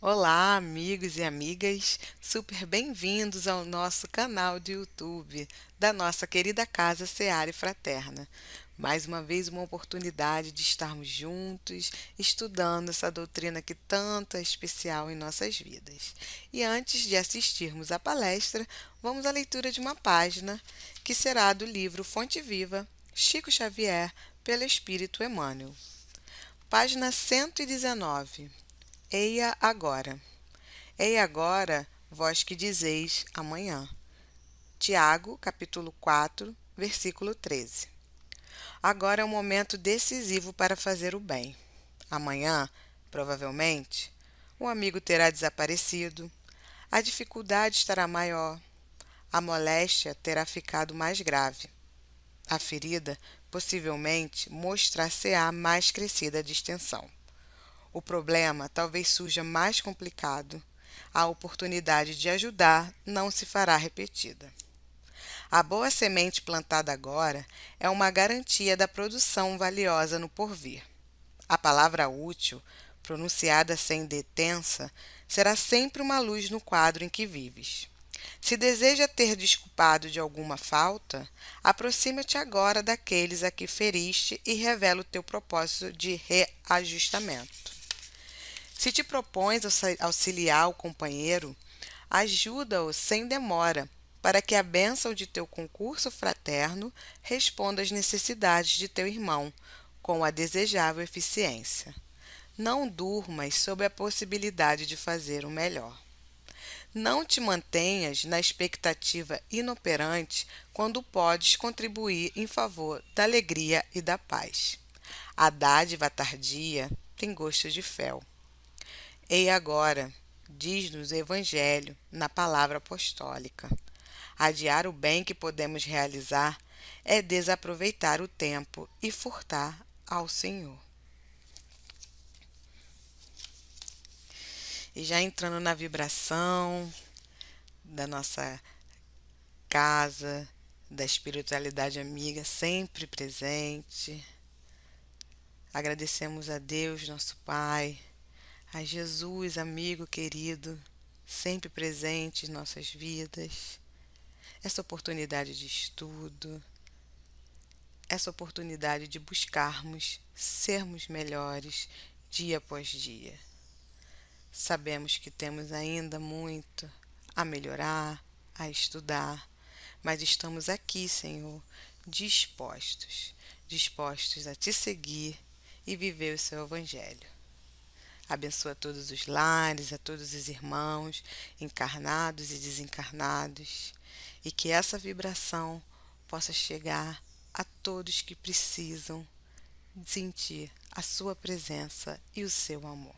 Olá, amigos e amigas, super bem-vindos ao nosso canal de YouTube da nossa querida casa Seara e Fraterna. Mais uma vez, uma oportunidade de estarmos juntos, estudando essa doutrina que tanto é especial em nossas vidas. E antes de assistirmos à palestra, vamos à leitura de uma página que será do livro Fonte Viva, Chico Xavier, pelo Espírito Emmanuel. Página 119. Eia agora. Ei agora, vós que dizeis amanhã. Tiago, capítulo 4, versículo 13. Agora é um momento decisivo para fazer o bem. Amanhã, provavelmente, o amigo terá desaparecido, a dificuldade estará maior, a moléstia terá ficado mais grave. A ferida, possivelmente, mostrar-se-á mais crescida de extensão. O problema talvez surja mais complicado. A oportunidade de ajudar não se fará repetida. A boa semente plantada agora é uma garantia da produção valiosa no porvir. A palavra útil, pronunciada sem detença, será sempre uma luz no quadro em que vives. Se deseja ter desculpado de alguma falta, aproxima-te agora daqueles a que feriste e revela o teu propósito de reajustamento. Se te propões auxiliar o companheiro, ajuda-o sem demora, para que a bênção de teu concurso fraterno responda às necessidades de teu irmão, com a desejável eficiência. Não durmas sob a possibilidade de fazer o melhor. Não te mantenhas na expectativa inoperante quando podes contribuir em favor da alegria e da paz. A dádiva tardia tem gosto de fel. Ei agora, diz-nos o Evangelho na palavra apostólica. Adiar o bem que podemos realizar é desaproveitar o tempo e furtar ao Senhor. E já entrando na vibração da nossa casa, da espiritualidade amiga sempre presente, agradecemos a Deus, nosso Pai, a Jesus, amigo querido, sempre presente em nossas vidas, essa oportunidade de estudo, essa oportunidade de buscarmos sermos melhores dia após dia. Sabemos que temos ainda muito a melhorar, a estudar, mas estamos aqui, Senhor, dispostos a te seguir e viver o seu Evangelho. Abençoa todos os lares, a todos os irmãos, encarnados e desencarnados, e que essa vibração possa chegar a todos que precisam sentir a sua presença e o seu amor.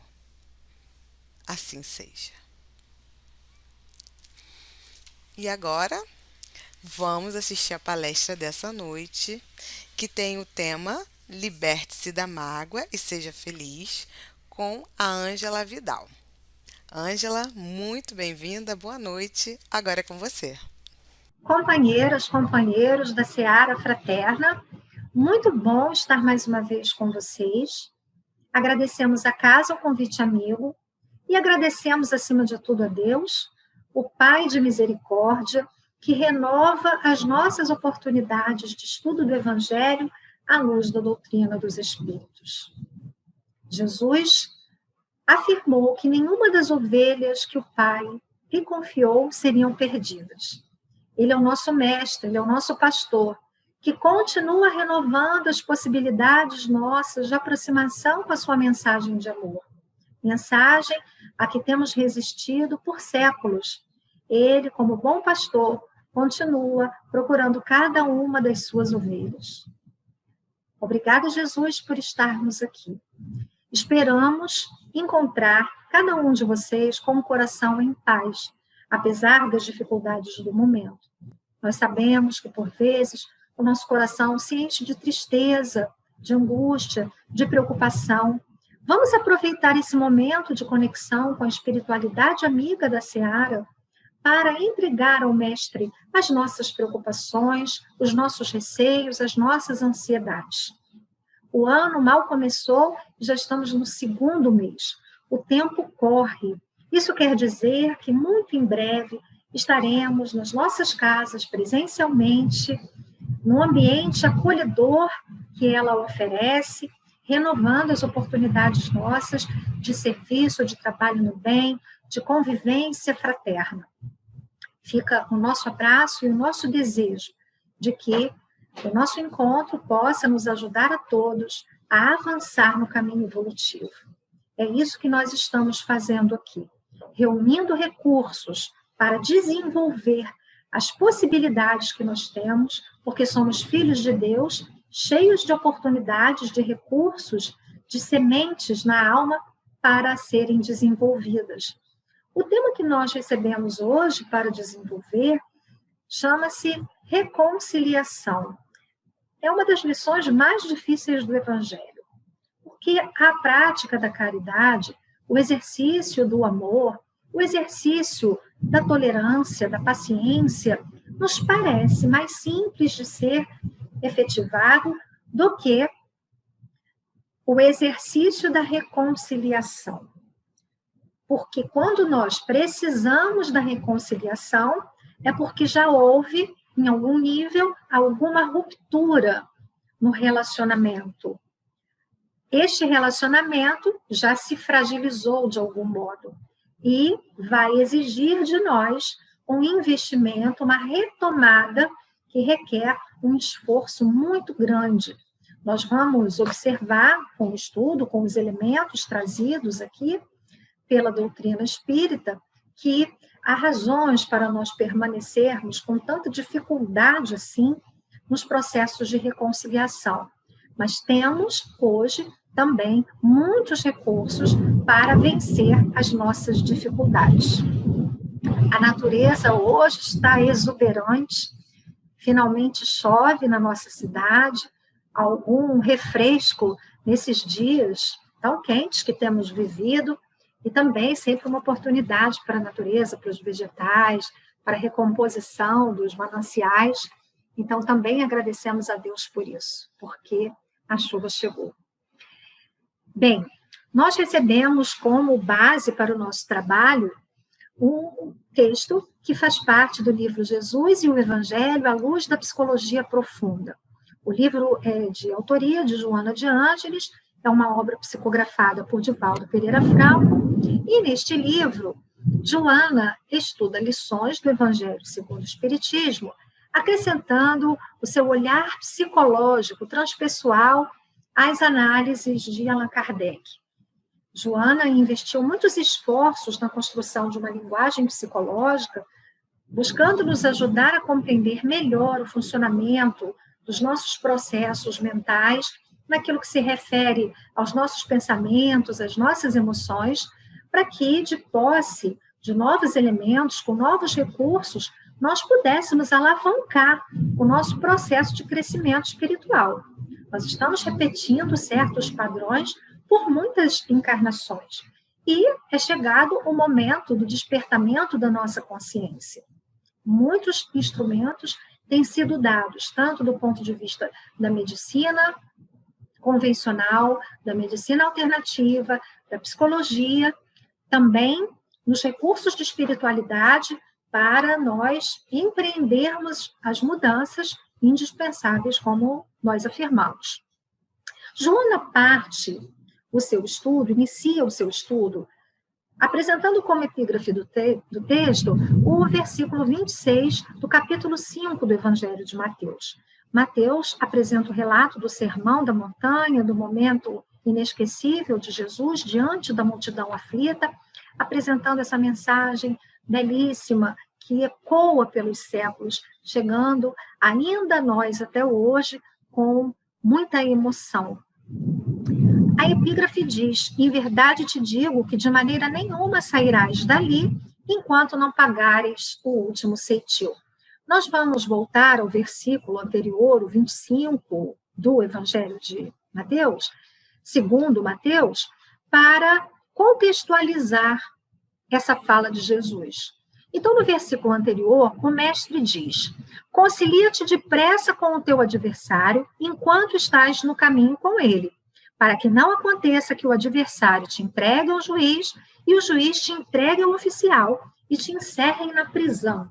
Assim seja. E agora, vamos assistir a palestra dessa noite, que tem o tema Liberte-se da mágoa e seja feliz, com a Ângela Vidal. Ângela, muito bem-vinda, boa noite, agora é com você. Companheiras, companheiros da Seara Fraterna, muito bom estar mais uma vez com vocês. Agradecemos a casa o convite amigo e agradecemos, acima de tudo, a Deus, o Pai de misericórdia, que renova as nossas oportunidades de estudo do Evangelho à luz da doutrina dos Espíritos. Jesus afirmou que nenhuma das ovelhas que o Pai lhe confiou seriam perdidas. Ele é o nosso mestre, ele é o nosso pastor, que continua renovando as possibilidades nossas de aproximação com a sua mensagem de amor. Mensagem a que temos resistido por séculos. Ele, como bom pastor, continua procurando cada uma das suas ovelhas. Obrigada, Jesus, por estarmos aqui. Esperamos encontrar cada um de vocês com o coração em paz, apesar das dificuldades do momento. Nós sabemos que, por vezes, o nosso coração se enche de tristeza, de angústia, de preocupação. Vamos aproveitar esse momento de conexão com a espiritualidade amiga da Seara para entregar ao Mestre as nossas preocupações, os nossos receios, as nossas ansiedades. O ano mal começou, já estamos no segundo mês. O tempo corre. Isso quer dizer que muito em breve estaremos nas nossas casas presencialmente, no ambiente acolhedor que ela oferece, renovando as oportunidades nossas de serviço, de trabalho no bem, de convivência fraterna. Fica o nosso abraço e o nosso desejo de que o nosso encontro possa nos ajudar a todos a avançar no caminho evolutivo. É isso que nós estamos fazendo aqui, reunindo recursos para desenvolver as possibilidades que nós temos, porque somos filhos de Deus, cheios de oportunidades, de recursos, de sementes na alma para serem desenvolvidas. O tema que nós recebemos hoje para desenvolver chama-se reconciliação. É uma das lições mais difíceis do Evangelho, porque a prática da caridade, o exercício do amor, o exercício da tolerância, da paciência, nos parece mais simples de ser efetivado do que o exercício da reconciliação. Porque quando nós precisamos da reconciliação, é porque já houve, em algum nível, alguma ruptura no relacionamento. Este relacionamento já se fragilizou de algum modo e vai exigir de nós um investimento, uma retomada que requer um esforço muito grande. Nós vamos observar com o estudo, com os elementos trazidos aqui pela doutrina espírita, que há razões para nós permanecermos com tanta dificuldade assim nos processos de reconciliação. Mas temos hoje também muitos recursos para vencer as nossas dificuldades. A natureza hoje está exuberante, finalmente chove na nossa cidade, algum refresco nesses dias tão quentes que temos vivido, e também sempre uma oportunidade para a natureza, para os vegetais, para a recomposição dos mananciais. Então, também agradecemos a Deus por isso, porque a chuva chegou. Bem, nós recebemos como base para o nosso trabalho um texto que faz parte do livro Jesus e o Evangelho à Luz da Psicologia Profunda. O livro é de autoria de Joana de Ângeles, é uma obra psicografada por Divaldo Pereira Franco, e neste livro, Joana estuda lições do Evangelho segundo o Espiritismo, acrescentando o seu olhar psicológico transpessoal às análises de Allan Kardec. Joana investiu muitos esforços na construção de uma linguagem psicológica, buscando nos ajudar a compreender melhor o funcionamento dos nossos processos mentais, naquilo que se refere aos nossos pensamentos, às nossas emoções, para que, de posse de novos elementos, com novos recursos, nós pudéssemos alavancar o nosso processo de crescimento espiritual. Nós estamos repetindo certos padrões por muitas encarnações. E é chegado o momento do despertamento da nossa consciência. Muitos instrumentos têm sido dados, tanto do ponto de vista da medicina convencional, da medicina alternativa, da psicologia, também nos recursos de espiritualidade, para nós empreendermos as mudanças indispensáveis, como nós afirmamos. Joana inicia o seu estudo, apresentando como epígrafe do texto o versículo 26 do capítulo 5 do Evangelho de Mateus. Mateus apresenta o relato do sermão da montanha, do momento inesquecível de Jesus diante da multidão aflita, apresentando essa mensagem belíssima que ecoa pelos séculos, chegando ainda a nós até hoje com muita emoção. A epígrafe diz: em verdade te digo que de maneira nenhuma sairás dali enquanto não pagares o último ceitil. Nós vamos voltar ao versículo anterior, o 25 do Evangelho de Mateus, segundo Mateus, para contextualizar essa fala de Jesus. Então, no versículo anterior, o mestre diz: concilia-te depressa com o teu adversário enquanto estás no caminho com ele, para que não aconteça que o adversário te entregue ao juiz e o juiz te entregue ao oficial e te encerrem na prisão.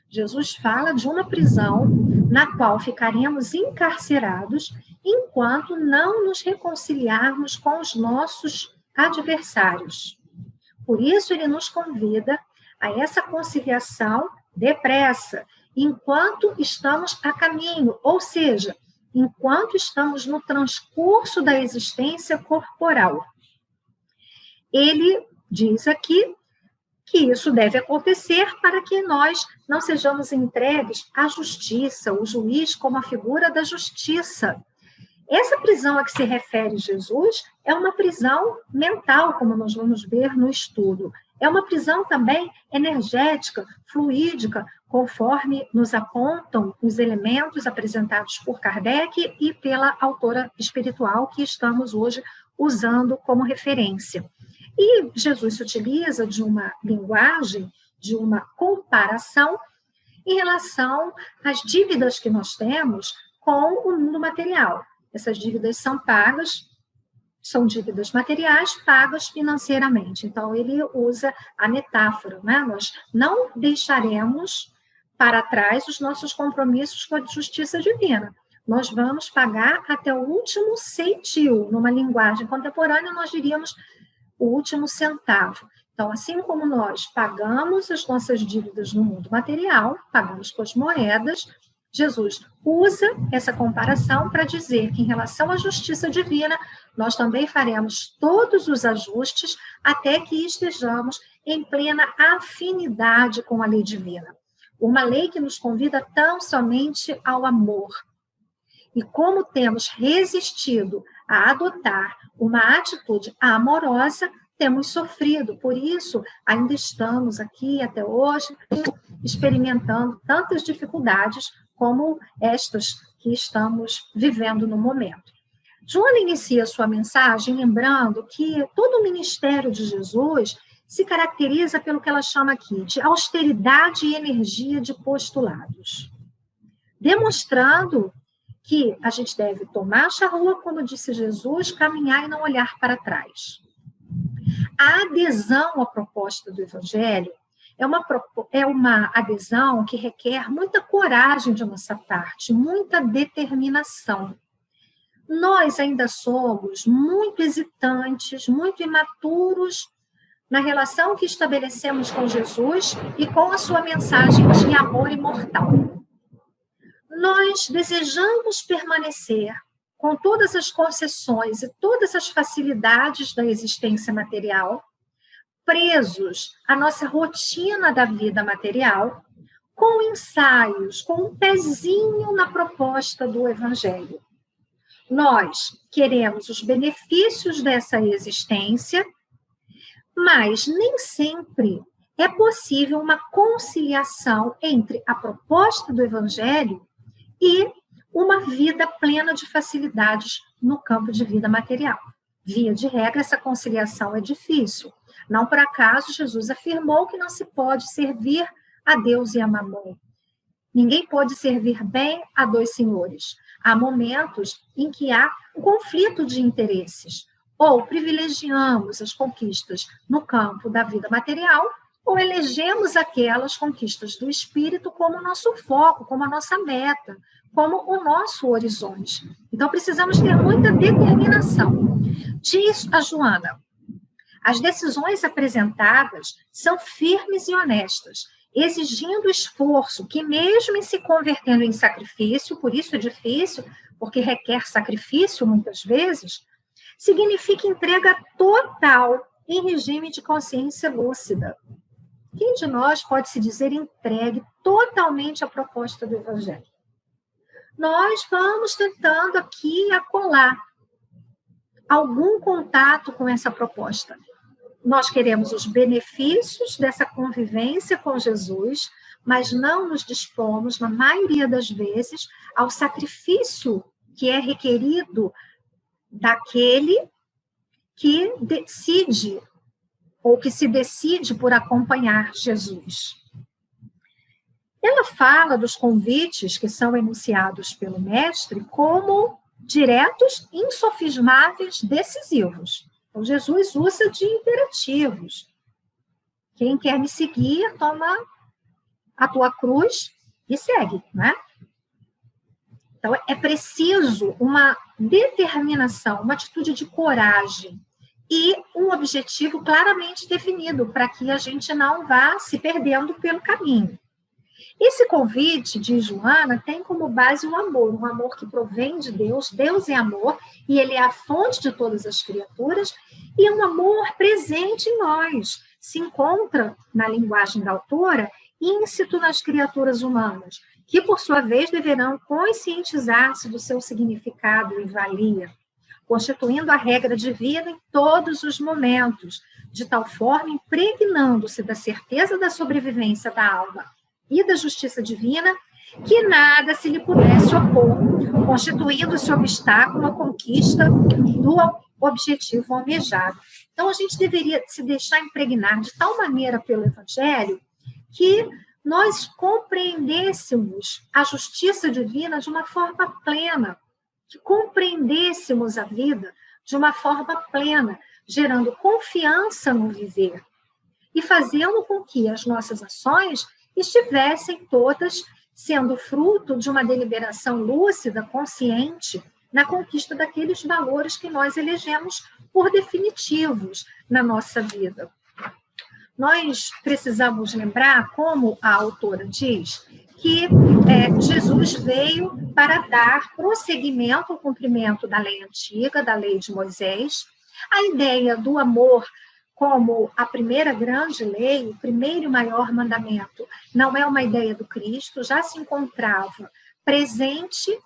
Jesus fala de uma prisão na qual ficaremos encarcerados enquanto não nos reconciliarmos com os nossos adversários. Por isso, ele nos convida a essa conciliação depressa, enquanto estamos a caminho, ou seja, enquanto estamos no transcurso da existência corporal. Ele diz aqui que isso deve acontecer para que nós não sejamos entregues à justiça, o juiz como a figura da justiça. Essa prisão a que se refere Jesus é uma prisão mental, como nós vamos ver no estudo. É uma prisão também energética, fluídica, conforme nos apontam os elementos apresentados por Kardec e pela autora espiritual que estamos hoje usando como referência. E Jesus se utiliza de uma linguagem, de uma comparação em relação às dívidas que nós temos com o mundo material. Essas dívidas são pagas, são dívidas materiais pagas financeiramente. Então, ele usa a metáfora, né? Nós não deixaremos para trás os nossos compromissos com a justiça divina. Nós vamos pagar até o último ceitil. Numa linguagem contemporânea, nós diríamos o último centavo. Então, assim como nós pagamos as nossas dívidas no mundo material, pagamos com as moedas, Jesus usa essa comparação para dizer que, em relação à justiça divina, nós também faremos todos os ajustes até que estejamos em plena afinidade com a lei divina. Uma lei que nos convida tão somente ao amor. E como temos resistido a adotar uma atitude amorosa, temos sofrido. Por isso, ainda estamos aqui até hoje experimentando tantas dificuldades como estas que estamos vivendo no momento. Joana inicia sua mensagem lembrando que todo o ministério de Jesus se caracteriza pelo que ela chama aqui de austeridade e energia de postulados, demonstrando que a gente deve tomar a charrua, como disse Jesus, caminhar e não olhar para trás. A adesão à proposta do Evangelho é uma adesão que requer muita coragem de nossa parte, muita determinação. Nós ainda somos muito hesitantes, muito imaturos na relação que estabelecemos com Jesus e com a sua mensagem de amor imortal. Nós desejamos permanecer com todas as concessões e todas as facilidades da existência material, presos à nossa rotina da vida material, com ensaios, com um pezinho na proposta do Evangelho. Nós queremos os benefícios dessa existência, mas nem sempre é possível uma conciliação entre a proposta do Evangelho e uma vida plena de facilidades no campo de vida material. Via de regra, essa conciliação é difícil. Não por acaso, Jesus afirmou que não se pode servir a Deus e a Mamon. Ninguém pode servir bem a dois senhores. Há momentos em que há um conflito de interesses. Ou privilegiamos as conquistas no campo da vida material, ou elegemos aquelas conquistas do espírito como nosso foco, como a nossa meta, como o nosso horizonte. Então, precisamos ter muita determinação. Diz a Joana, as decisões apresentadas são firmes e honestas, exigindo esforço, que mesmo em se convertendo em sacrifício, por isso é difícil, porque requer sacrifício muitas vezes, significa entrega total em regime de consciência lúcida. Quem de nós pode se dizer entregue totalmente à proposta do Evangelho? Nós vamos tentando aqui acolá algum contato com essa proposta. Nós queremos os benefícios dessa convivência com Jesus, mas não nos dispomos, na maioria das vezes, ao sacrifício que é requerido daquele que decide ou que se decide por acompanhar Jesus. Ela fala dos convites que são enunciados pelo mestre como diretos, insofismáveis, decisivos. Então, Jesus usa de imperativos. Quem quer me seguir, toma a tua cruz e segue, né? Então, é preciso uma determinação, uma atitude de coragem e um objetivo claramente definido para que a gente não vá se perdendo pelo caminho. Esse convite de Joana tem como base um amor que provém de Deus. Deus é amor e ele é a fonte de todas as criaturas e é um amor presente em nós. Se encontra, na linguagem da autora, íncito nas criaturas humanas, que, por sua vez, deverão conscientizar-se do seu significado e valia, constituindo a regra de vida em todos os momentos, de tal forma impregnando-se da certeza da sobrevivência da alma e da justiça divina, que nada se lhe pudesse opor, constituindo-se obstáculo à conquista do objetivo almejado. Então, a gente deveria se deixar impregnar de tal maneira pelo Evangelho que nós compreendêssemos a justiça divina de uma forma plena, que compreendêssemos a vida de uma forma plena, gerando confiança no viver e fazendo com que as nossas ações estivessem todas sendo fruto de uma deliberação lúcida, consciente, na conquista daqueles valores que nós elegemos por definitivos na nossa vida. Nós precisamos lembrar, como a autora diz, que Jesus veio para dar prosseguimento ao cumprimento da lei antiga, da lei de Moisés. A ideia do amor como a primeira grande lei, o primeiro e maior mandamento, não é uma ideia do Cristo, já se encontrava presente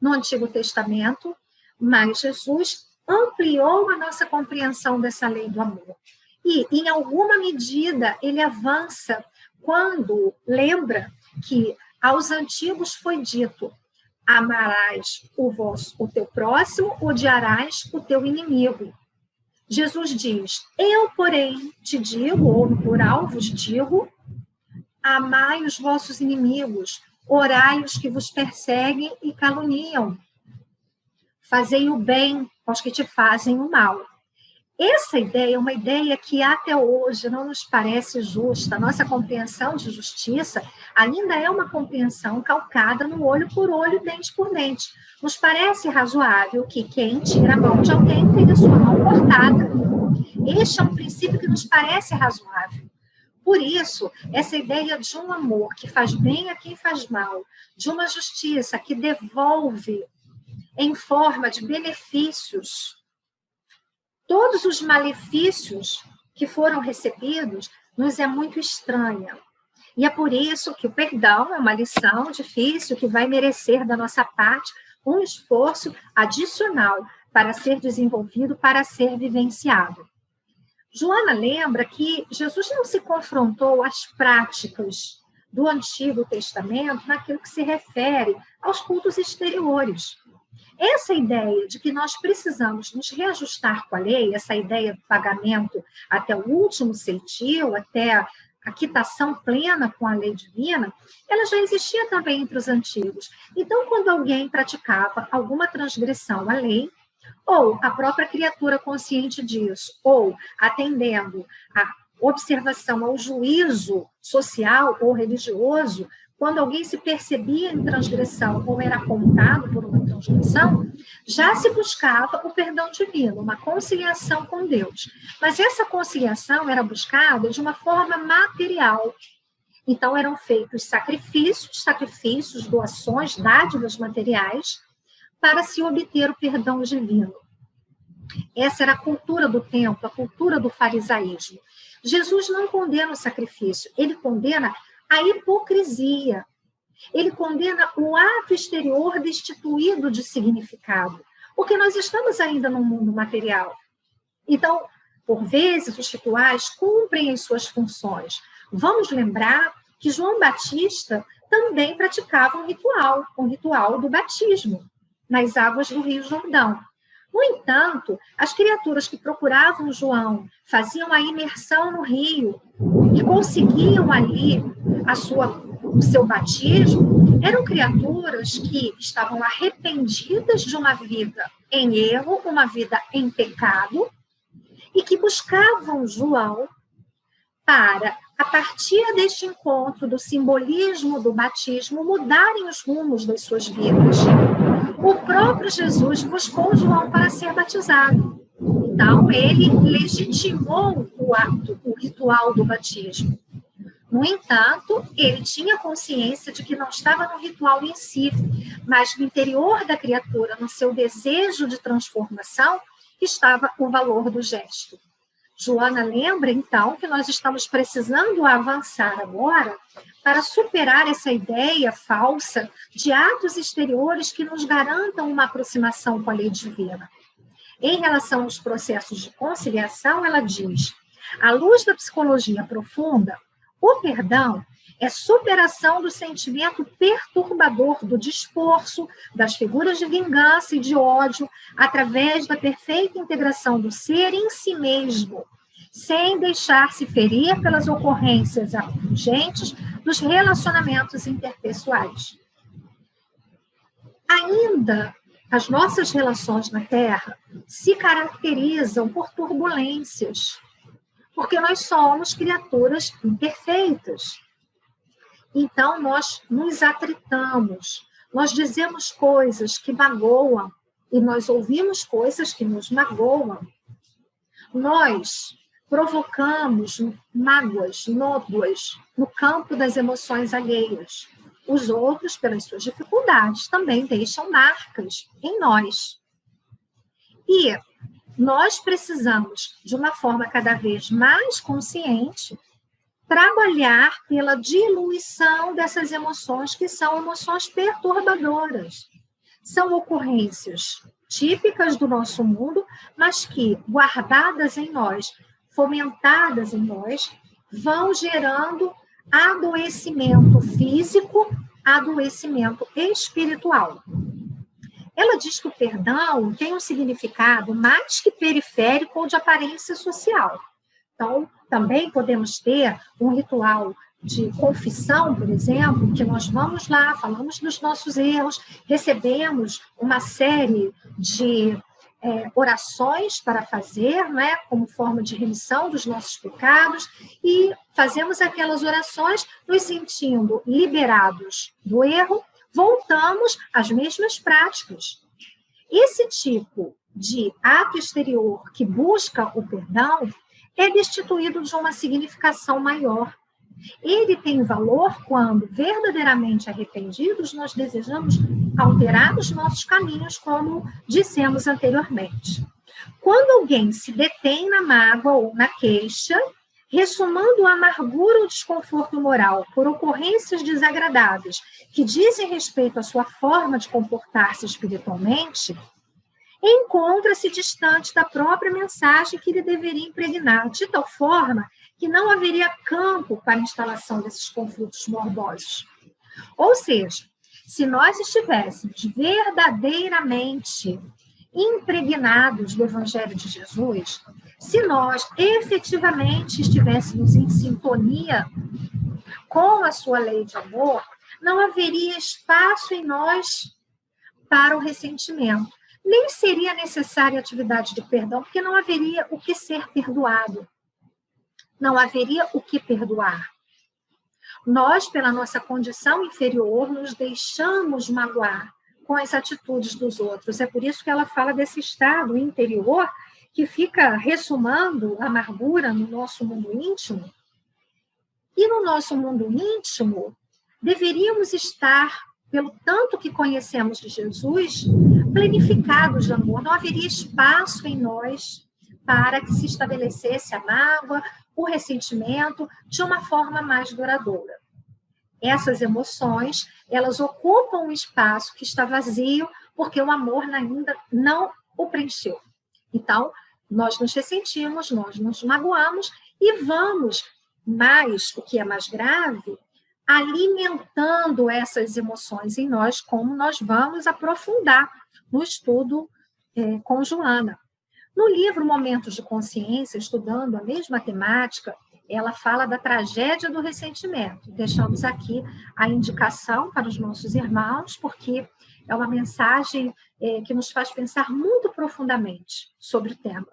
no Antigo Testamento, mas Jesus ampliou a nossa compreensão dessa lei do amor. E, em alguma medida, ele avança quando lembra que aos antigos foi dito: amarás o teu próximo, odiarás o teu inimigo. Jesus diz: eu, porém, te digo, ou no plural vos digo, amai os vossos inimigos, orai os que vos perseguem e caluniam. Fazei o bem aos que te fazem o mal. Essa ideia é uma ideia que até hoje não nos parece justa. A nossa compreensão de justiça ainda é uma compreensão calcada no olho por olho, dente por dente. Nos parece razoável que quem tira a mão de alguém tenha sua mão cortada. Este é um princípio que nos parece razoável. Por isso, essa ideia de um amor que faz bem a quem faz mal, de uma justiça que devolve em forma de benefícios todos os malefícios que foram recebidos, nos é muito estranha. E é por isso que o perdão é uma lição difícil, que vai merecer da nossa parte um esforço adicional para ser desenvolvido, para ser vivenciado. Joana lembra que Jesus não se confrontou às práticas do Antigo Testamento naquilo que se refere aos cultos exteriores. Essa ideia de que nós precisamos nos reajustar com a lei, essa ideia do pagamento até o último centil, até a quitação plena com a lei divina, ela já existia também entre os antigos. Então, quando alguém praticava alguma transgressão à lei, ou a própria criatura consciente disso, ou atendendo à observação ao juízo social ou religioso, quando alguém se percebia em transgressão ou era apontado por uma transgressão, já se buscava o perdão divino, uma conciliação com Deus. Mas essa conciliação era buscada de uma forma material. Então, eram feitos sacrifícios, doações, dádivas materiais, para se obter o perdão divino. Essa era a cultura do templo, a cultura do farisaísmo. Jesus não condena o sacrifício, ele condena a hipocrisia. Ele condena o ato exterior destituído de significado, porque nós estamos ainda num mundo material. Então, por vezes, os rituais cumprem as suas funções. Vamos lembrar que João Batista também praticava um ritual do batismo, nas águas do Rio Jordão. No entanto, as criaturas que procuravam João faziam a imersão no rio e conseguiam ali a sua o seu batismo, eram criaturas que estavam arrependidas de uma vida em erro, uma vida em pecado, e que buscavam João para, a partir deste encontro, do simbolismo do batismo, mudarem os rumos das suas vidas. O próprio Jesus buscou João para ser batizado. Então, ele legitimou o ato, o ritual do batismo. No entanto, ele tinha consciência de que não estava no ritual em si, mas no interior da criatura, no seu desejo de transformação, estava o valor do gesto. Joana lembra, então, que nós estamos precisando avançar agora para superar essa ideia falsa de atos exteriores que nos garantam uma aproximação com a lei divina. Em relação aos processos de conciliação, ela diz: à luz da psicologia profunda, o perdão é superação do sentimento perturbador do desforço, das figuras de vingança e de ódio, através da perfeita integração do ser em si mesmo, sem deixar-se ferir pelas ocorrências urgentes dos relacionamentos interpessoais. Ainda, as nossas relações na Terra se caracterizam por turbulências, porque nós somos criaturas imperfeitas. Então, nós nos atritamos, nós dizemos coisas que magoam e nós ouvimos coisas que nos magoam. Nós provocamos mágoas, nódoas no campo das emoções alheias. Os outros, pelas suas dificuldades, também deixam marcas em nós. E nós precisamos, de uma forma cada vez mais consciente, trabalhar pela diluição dessas emoções que são emoções perturbadoras. São ocorrências típicas do nosso mundo, mas que, guardadas em nós, fomentadas em nós, vão gerando adoecimento físico, adoecimento espiritual. Ela diz que o perdão tem um significado mais que periférico ou de aparência social. Então, também podemos ter um ritual de confissão, por exemplo, que nós vamos lá, falamos dos nossos erros, recebemos uma série de orações para fazer, né, como forma de remissão dos nossos pecados, e fazemos aquelas orações nos sentindo liberados do erro, voltamos às mesmas práticas. Esse tipo de ato exterior que busca o perdão é destituído de uma significação maior. Ele tem valor quando, verdadeiramente arrependidos, nós desejamos alterar os nossos caminhos, como dissemos anteriormente. Quando alguém se detém na mágoa ou na queixa, ressumando a amargura ou desconforto moral por ocorrências desagradáveis que dizem respeito à sua forma de comportar-se espiritualmente, encontra-se distante da própria mensagem que ele deveria impregnar, de tal forma que não haveria campo para a instalação desses conflitos morbosos. Ou seja, se nós estivéssemos verdadeiramente impregnados do Evangelho de Jesus, se nós efetivamente estivéssemos em sintonia com a sua lei de amor, não haveria espaço em nós para o ressentimento. Nem seria necessária a atividade de perdão, porque não haveria o que ser perdoado. Não haveria o que perdoar. Nós, pela nossa condição inferior, nos deixamos magoar com as atitudes dos outros. É por isso que ela fala desse estado interior que fica ressumando a amargura no nosso mundo íntimo. E no nosso mundo íntimo, deveríamos estar, pelo tanto que conhecemos de Jesus, planificados de amor. Não haveria espaço em nós para que se estabelecesse a mágoa, o ressentimento, de uma forma mais duradoura. Essas emoções, elas ocupam um espaço que está vazio, porque o amor ainda não o preencheu. Então, nós nos ressentimos, nós nos magoamos e vamos, o que é mais grave, alimentando essas emoções em nós, como nós vamos aprofundar no estudo com Joana. No livro Momentos de Consciência, estudando a mesma temática, ela fala da tragédia do ressentimento. Deixamos aqui a indicação para os nossos irmãos, porque é uma mensagem que nos faz pensar muito profundamente sobre o tema.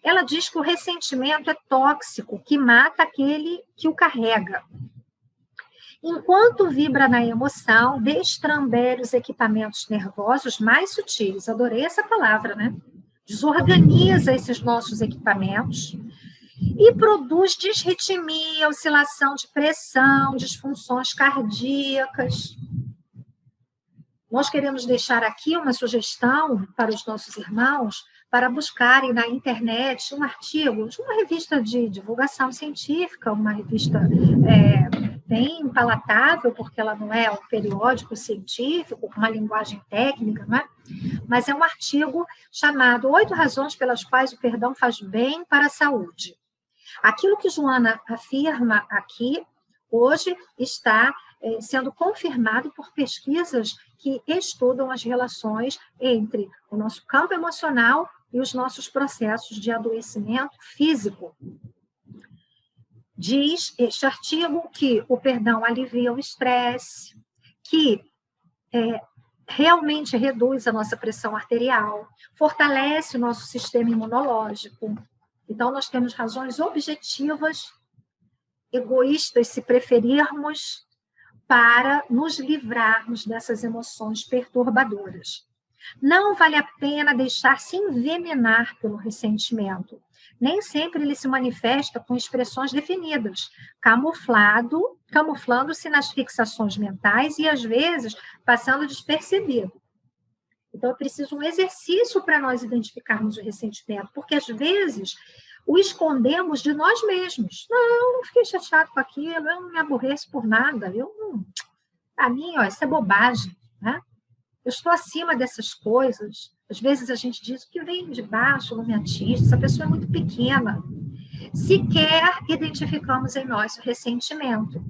Ela diz que o ressentimento é tóxico, que mata aquele que o carrega. Enquanto vibra na emoção, destrambelha os equipamentos nervosos mais sutis. Adorei essa palavra, né? Desorganiza esses nossos equipamentos e produz disritmia, oscilação de pressão, disfunções cardíacas. Nós queremos deixar aqui uma sugestão para os nossos irmãos para buscarem na internet um artigo de uma revista de divulgação científica, uma revista bem palatável, porque ela não é um periódico científico, com uma linguagem técnica, não é? Mas é um artigo chamado 8 razões pelas quais o perdão faz bem para a saúde. Aquilo que Joana afirma aqui, hoje, está sendo confirmado por pesquisas que estudam as relações entre o nosso campo emocional e os nossos processos de adoecimento físico. Diz este artigo que o perdão alivia o estresse, que realmente reduz a nossa pressão arterial, fortalece o nosso sistema imunológico. Então, nós temos razões objetivas, egoístas, se preferirmos, para nos livrarmos dessas emoções perturbadoras. Não vale a pena deixar-se envenenar pelo ressentimento. Nem sempre ele se manifesta com expressões definidas, camuflando-se nas fixações mentais e, às vezes, passando despercebido. Então, é preciso um exercício para nós identificarmos o ressentimento, porque, às vezes, o escondemos de nós mesmos. Não, eu não fiquei chateado com aquilo, eu não me aborreço por nada, para mim, isso é bobagem, né? Eu estou acima dessas coisas. Às vezes a gente diz o que vem de baixo não me atinge, essa pessoa é muito pequena. Sequer identificamos em nós o ressentimento.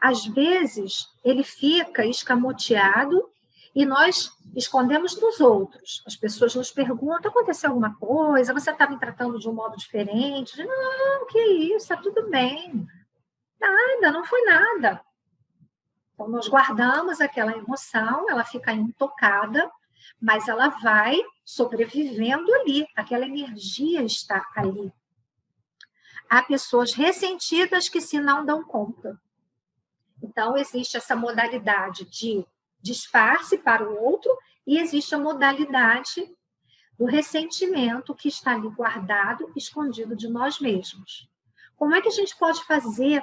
Às vezes, ele fica escamoteado e nós escondemos dos outros. As pessoas nos perguntam, aconteceu alguma coisa? Você está me tratando de um modo diferente? Não, que isso, está tudo bem. Nada, não foi nada. Então, nós guardamos aquela emoção, ela fica intocada, mas ela vai sobrevivendo ali, aquela energia está ali. Há pessoas ressentidas que se não dão conta. Então, existe essa modalidade de disfarce para o outro e existe a modalidade do ressentimento que está ali guardado, escondido de nós mesmos. Como é que a gente pode fazer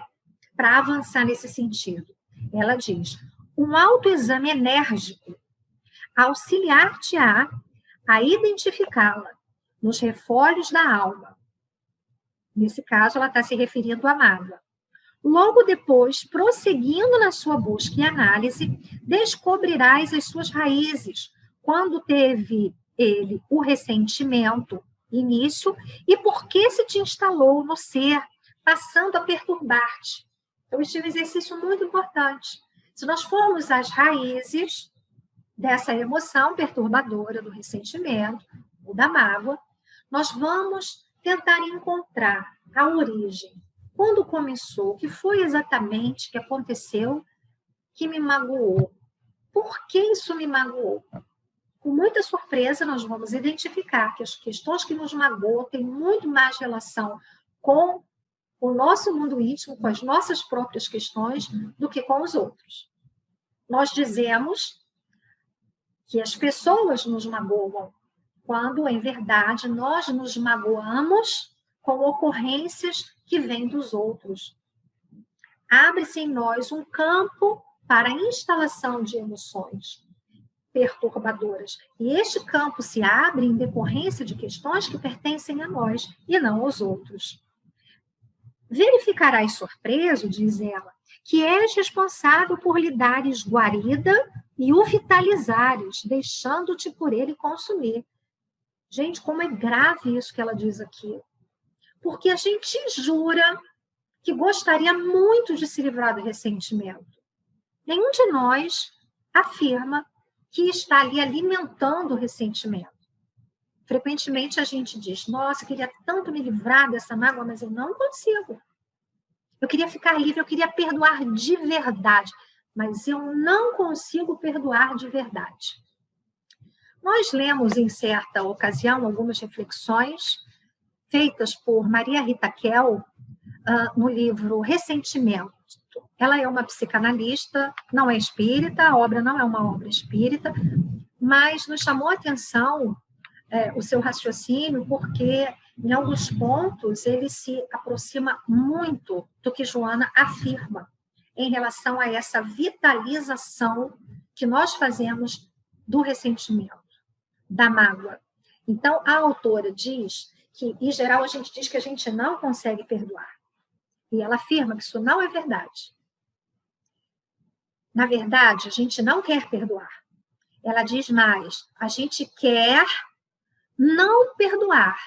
para avançar nesse sentido? Ela diz, um autoexame enérgico auxiliar-te-á a identificá-la nos refolhos da alma. Nesse caso, ela está se referindo à mágoa. Logo depois, prosseguindo na sua busca e análise, descobrirás as suas raízes, quando teve ele o ressentimento, início, e por que se te instalou no ser, passando a perturbar-te. Então, este é um exercício muito importante. Se nós formos às raízes dessa emoção perturbadora, do ressentimento ou da mágoa, nós vamos tentar encontrar a origem. Quando começou? O que foi exatamente que aconteceu que me magoou? Por que isso me magoou? Com muita surpresa, nós vamos identificar que as questões que nos magoam têm muito mais relação com o nosso mundo íntimo, com as nossas próprias questões, do que com os outros. Nós dizemos que as pessoas nos magoam, quando, em verdade, nós nos magoamos com ocorrências que vêm dos outros. Abre-se em nós um campo para a instalação de emoções perturbadoras. E este campo se abre em decorrência de questões que pertencem a nós e não aos outros. Verificarás surpreso, diz ela, que és responsável por lhe dares guarida e o vitalizares, deixando-te por ele consumir. Gente, como é grave isso que ela diz aqui. Porque a gente jura que gostaria muito de se livrar do ressentimento. Nenhum de nós afirma que está ali alimentando o ressentimento. Frequentemente a gente diz, nossa, eu queria tanto me livrar dessa mágoa, mas eu não consigo. Eu queria ficar livre, eu queria perdoar de verdade, mas eu não consigo perdoar de verdade. Nós lemos em certa ocasião algumas reflexões feitas por Maria Rita Kell no livro Ressentimento. Ela é uma psicanalista, não é espírita, a obra não é uma obra espírita, mas nos chamou a atenção o seu raciocínio, porque em alguns pontos ele se aproxima muito do que Joana afirma em relação a essa vitalização que nós fazemos do ressentimento, da mágoa. Então, a autora diz que, em geral, a gente diz que a gente não consegue perdoar. E ela afirma que isso não é verdade. Na verdade, a gente não quer perdoar. Ela diz mais, a gente quer não perdoar.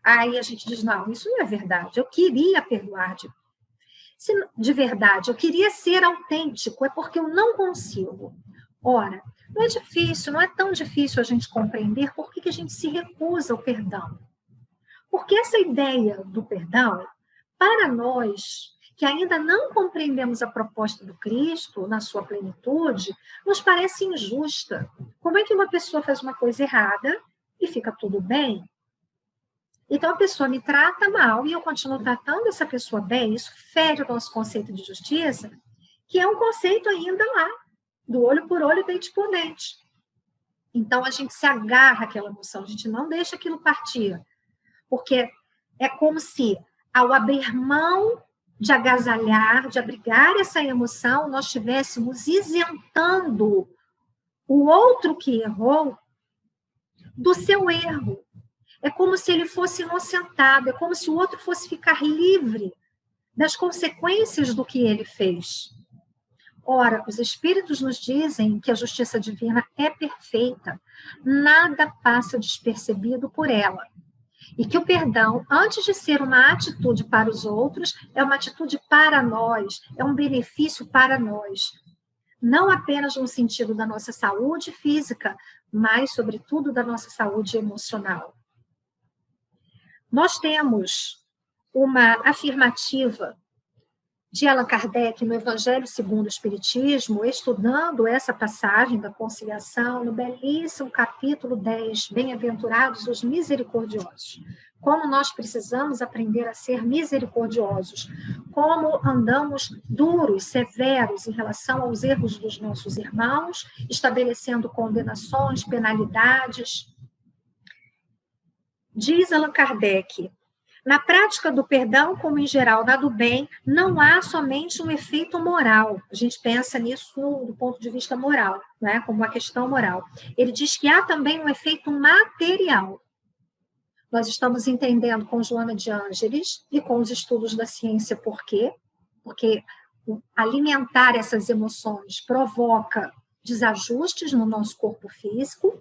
Aí a gente diz, não, isso não é verdade. Eu queria perdoar de verdade. Eu queria ser autêntico, é porque eu não consigo. Ora, não é difícil, não é tão difícil a gente compreender por que a gente se recusa ao perdão. Porque essa ideia do perdão, para nós que ainda não compreendemos a proposta do Cristo na sua plenitude, nos parece injusta. Como é que uma pessoa faz uma coisa errada e fica tudo bem? Então, a pessoa me trata mal e eu continuo tratando essa pessoa bem, isso fere o nosso conceito de justiça, que é um conceito ainda lá, do olho por olho, dente por dente. Então, a gente se agarra àquela emoção, a gente não deixa aquilo partir, porque é como se, ao abrir mão de agasalhar, de abrigar essa emoção, nós estivéssemos isentando o outro que errou do seu erro. É como se ele fosse inocentado, é como se o outro fosse ficar livre das consequências do que ele fez. Ora, os espíritos nos dizem que a justiça divina é perfeita, nada passa despercebido por ela. E que o perdão, antes de ser uma atitude para os outros, é uma atitude para nós, é um benefício para nós. Não apenas no sentido da nossa saúde física, mas, sobretudo, da nossa saúde emocional. Nós temos uma afirmativa de Allan Kardec no Evangelho segundo o Espiritismo, estudando essa passagem da conciliação, no belíssimo capítulo 10, Bem-aventurados os misericordiosos. Como nós precisamos aprender a ser misericordiosos, como andamos duros, severos em relação aos erros dos nossos irmãos, estabelecendo condenações, penalidades. Diz Allan Kardec, na prática do perdão, como em geral na do bem, não há somente um efeito moral. A gente pensa nisso do ponto de vista moral, né? Como uma questão moral. Ele diz que há também um efeito material. Nós estamos entendendo com Joana de Ângeles e com os estudos da ciência por quê? Porque alimentar essas emoções provoca desajustes no nosso corpo físico.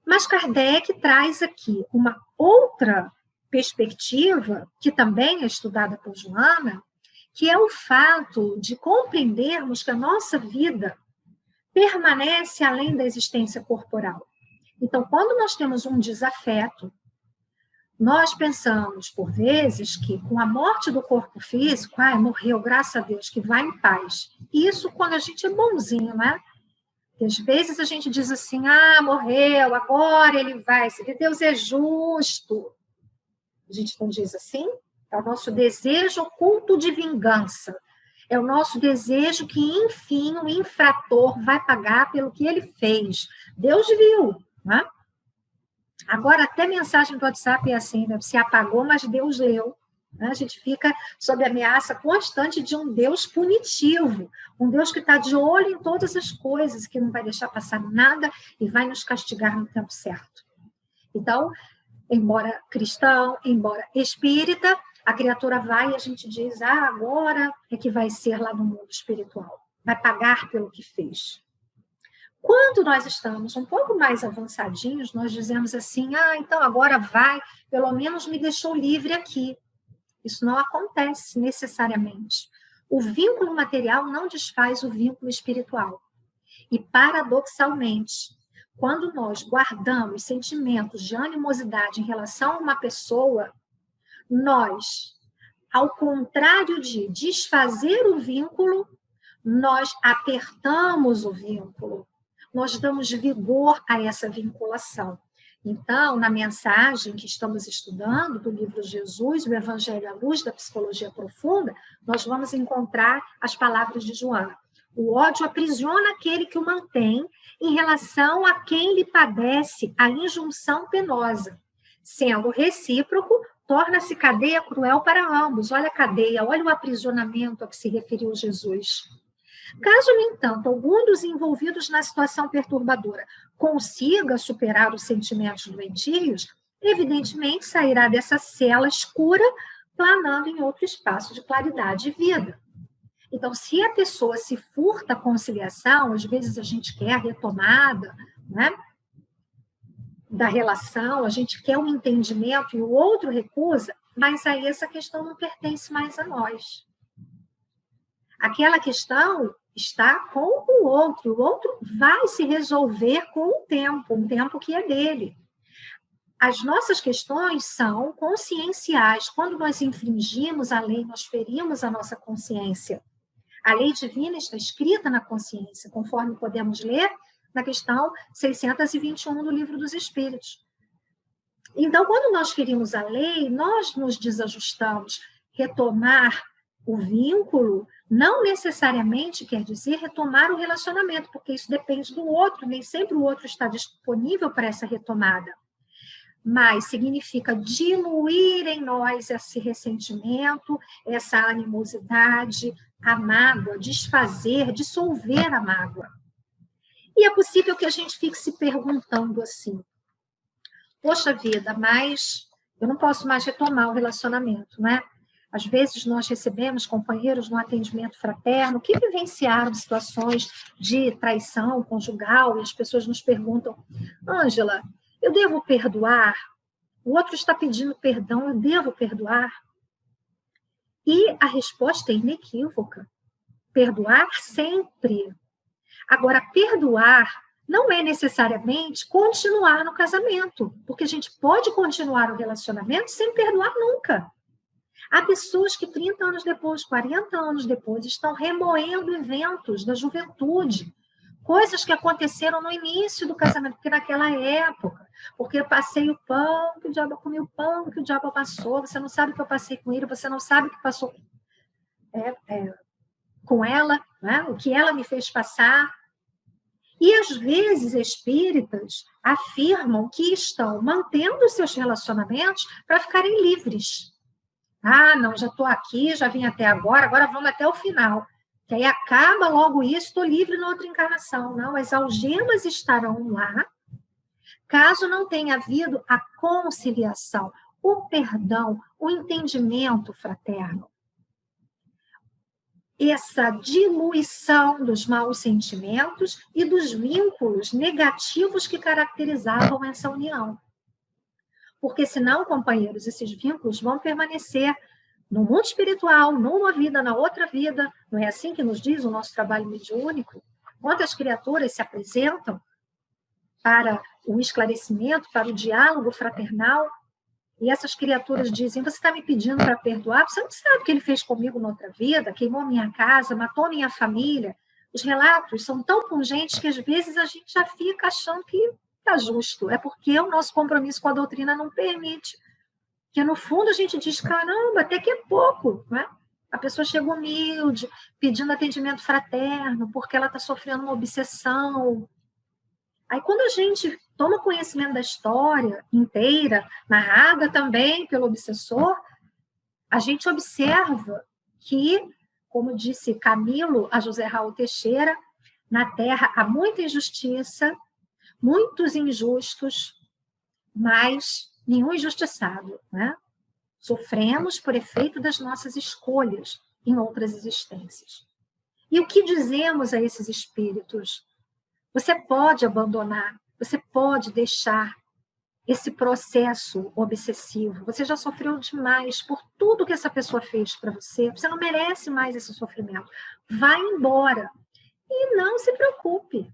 Mas Kardec traz aqui uma outra perspectiva, que também é estudada por Joana, que é o fato de compreendermos que a nossa vida permanece além da existência corporal. Então, quando nós temos um desafeto, nós pensamos, por vezes, que com a morte do corpo físico, morreu, graças a Deus, que vai em paz. Isso quando a gente é bonzinho, né? E às vezes a gente diz assim, morreu, agora ele vai, se Deus é justo. A gente não diz assim? É o nosso desejo oculto de vingança. É o nosso desejo que, enfim, o infrator vai pagar pelo que ele fez. Deus viu, né? Agora, até mensagem do WhatsApp é assim, né? Se apagou, mas Deus leu. A gente fica sob ameaça constante de um Deus punitivo, um Deus que está de olho em todas as coisas, que não vai deixar passar nada e vai nos castigar no tempo certo. Então, embora cristão, embora espírita, a criatura vai e a gente diz, agora é que vai ser lá no mundo espiritual, vai pagar pelo que fez. Quando nós estamos um pouco mais avançadinhos, nós dizemos assim, então agora vai, pelo menos me deixou livre aqui. Isso não acontece necessariamente. O vínculo material não desfaz o vínculo espiritual. E, paradoxalmente, Quando nós guardamos sentimentos de animosidade em relação a uma pessoa, nós, ao contrário de desfazer o vínculo, nós apertamos o vínculo, nós damos vigor a essa vinculação. Então, na mensagem que estamos estudando do livro Jesus, o Evangelho à Luz da Psicologia Profunda, nós vamos encontrar as palavras de Joana. O ódio aprisiona aquele que o mantém em relação a quem lhe padece a injunção penosa. Sendo recíproco, torna-se cadeia cruel para ambos. Olha a cadeia, olha o aprisionamento a que se referiu Jesus. Caso, no entanto, algum dos envolvidos na situação perturbadora consiga superar os sentimentos doentios, evidentemente sairá dessa cela escura, planando em outro espaço de claridade e vida. Então, se a pessoa se furta à conciliação, às vezes a gente quer a retomada, né, da relação, a gente quer um entendimento e o outro recusa, mas aí essa questão não pertence mais a nós. Aquela questão está com o outro vai se resolver com o tempo, um tempo que é dele. As nossas questões são conscienciais. Quando nós infringimos a lei, nós ferimos a nossa consciência. A lei divina está escrita na consciência, conforme podemos ler na questão 621 do Livro dos Espíritos. Então, quando nós ferimos a lei, nós nos desajustamos. Retomar o vínculo não necessariamente quer dizer retomar o relacionamento, porque isso depende do outro, nem sempre o outro está disponível para essa retomada. Mas significa diluir em nós esse ressentimento, essa animosidade, a mágoa, desfazer, dissolver a mágoa. E é possível que a gente fique se perguntando assim, poxa vida, mas eu não posso mais retomar o relacionamento, né? Às vezes nós recebemos companheiros no atendimento fraterno que vivenciaram situações de traição conjugal e as pessoas nos perguntam, Ângela, eu devo perdoar? O outro está pedindo perdão, eu devo perdoar? E a resposta é inequívoca. Perdoar sempre. Agora, perdoar não é necessariamente continuar no casamento, porque a gente pode continuar o relacionamento sem perdoar nunca. Há pessoas que 30 anos depois, 40 anos depois, estão remoendo eventos da juventude, coisas que aconteceram no início do casamento, porque naquela época, porque eu passei o pão, que o diabo comi o pão, que o diabo passou, você não sabe o que eu passei com ele, você não sabe o que passou com ela, né? O que ela me fez passar. E, às vezes, espíritas afirmam que estão mantendo seus relacionamentos para ficarem livres. Ah, não, já estou aqui, já vim até agora vamos até o final. Que aí acaba logo isso, estou livre na outra encarnação. Não, as algemas estarão lá, caso não tenha havido a conciliação, o perdão, o entendimento fraterno. Essa diluição dos maus sentimentos e dos vínculos negativos que caracterizavam essa união. Porque senão, companheiros, esses vínculos vão permanecer no mundo espiritual, numa vida, na outra vida. Não é assim que nos diz o nosso trabalho mediúnico? Quantas criaturas se apresentam para o esclarecimento, para o diálogo fraternal, e essas criaturas dizem, você está me pedindo para perdoar? Você não sabe o que ele fez comigo na outra vida, queimou minha casa, matou minha família. Os relatos são tão pungentes que às vezes a gente já fica achando que está justo. É porque o nosso compromisso com a doutrina não permite. Que no fundo a gente diz, caramba, até que é pouco, né? A pessoa chega humilde, pedindo atendimento fraterno, porque ela está sofrendo uma obsessão. Aí quando a gente toma conhecimento da história inteira, narrada também pelo obsessor, a gente observa que, como disse Camilo a José Raul Teixeira, na Terra há muita injustiça, muitos injustos, mas nenhum injustiçado, né? Sofremos por efeito das nossas escolhas em outras existências. E o que dizemos a esses espíritos? Você pode abandonar, você pode deixar esse processo obsessivo. Você já sofreu demais por tudo que essa pessoa fez para você. Você não merece mais esse sofrimento. Vá embora. E não se preocupe.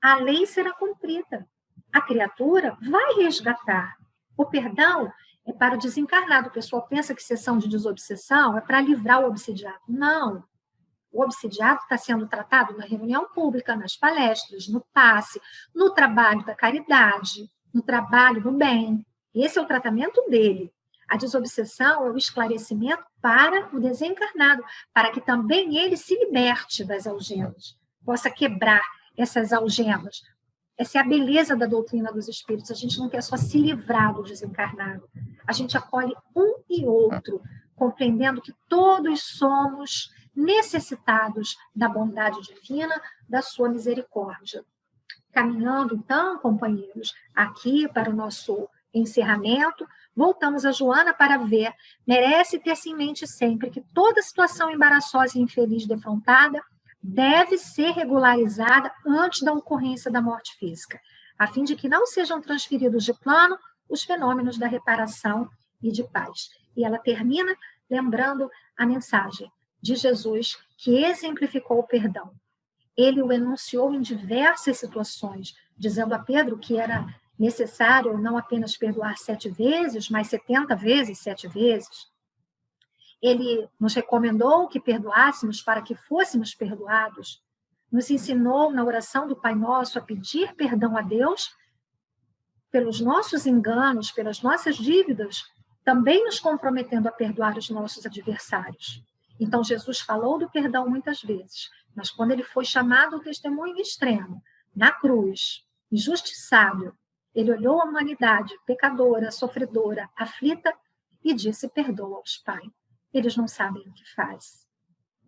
a lei será cumprida. A criatura vai resgatar. O perdão é para o desencarnado. O pessoal pensa que sessão de desobsessão é para livrar o obsidiado. Não. O obsidiado está sendo tratado na reunião pública, nas palestras, no passe, no trabalho da caridade, no trabalho do bem. Esse é o tratamento dele. A desobsessão é o esclarecimento para o desencarnado, para que também ele se liberte das algemas, possa quebrar essas algemas. Essa é a beleza da doutrina dos espíritos. A gente não quer só se livrar do desencarnado. A gente acolhe um e outro, compreendendo que todos somos necessitados da bondade divina, da sua misericórdia. Caminhando, então, companheiros, aqui para o nosso encerramento, voltamos a Joana para ver, merece ter-se em mente sempre que toda situação embaraçosa e infeliz defrontada deve ser regularizada antes da ocorrência da morte física, a fim de que não sejam transferidos de plano os fenômenos da reparação e de paz. E ela termina lembrando a mensagem de Jesus, que exemplificou o perdão. Ele o enunciou em diversas situações, dizendo a Pedro que era necessário não apenas perdoar 7 vezes, mas 70 vezes, 7 vezes. Ele nos recomendou que perdoássemos para que fôssemos perdoados. Nos ensinou na oração do Pai Nosso a pedir perdão a Deus pelos nossos enganos, pelas nossas dívidas, também nos comprometendo a perdoar os nossos adversários. Então, Jesus falou do perdão muitas vezes, mas quando ele foi chamado ao testemunho extremo, na cruz, injustiçado, ele olhou a humanidade pecadora, sofredora, aflita e disse: perdoa-os, Pai. Eles não sabem o que faz.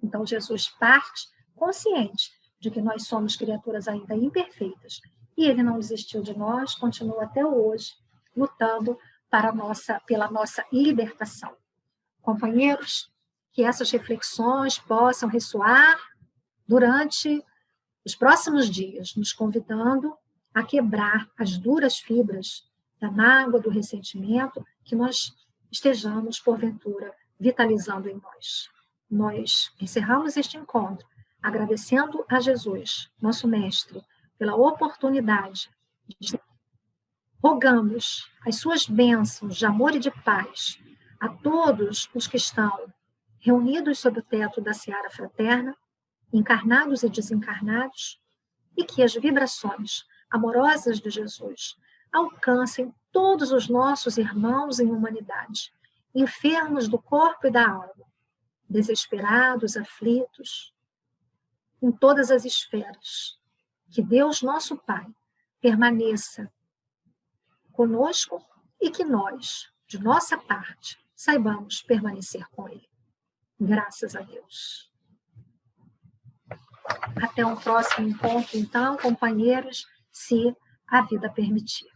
Então, Jesus parte consciente de que nós somos criaturas ainda imperfeitas. E ele não desistiu de nós, continua até hoje lutando pela nossa libertação. Companheiros, que essas reflexões possam ressoar durante os próximos dias, nos convidando a quebrar as duras fibras da mágoa, do ressentimento, que nós estejamos, porventura, vitalizando em nós. Nós encerramos este encontro agradecendo a Jesus, nosso Mestre, pela oportunidade de rogamos as suas bênçãos de amor e de paz a todos os que estão reunidos sob o teto da seara fraterna, encarnados e desencarnados, e que as vibrações amorosas de Jesus alcancem todos os nossos irmãos em humanidade, enfermos do corpo e da alma, desesperados, aflitos, em todas as esferas. Que Deus, nosso Pai, permaneça conosco e que nós, de nossa parte, saibamos permanecer com Ele. Graças a Deus. Até um próximo encontro, então, companheiros, se a vida permitir.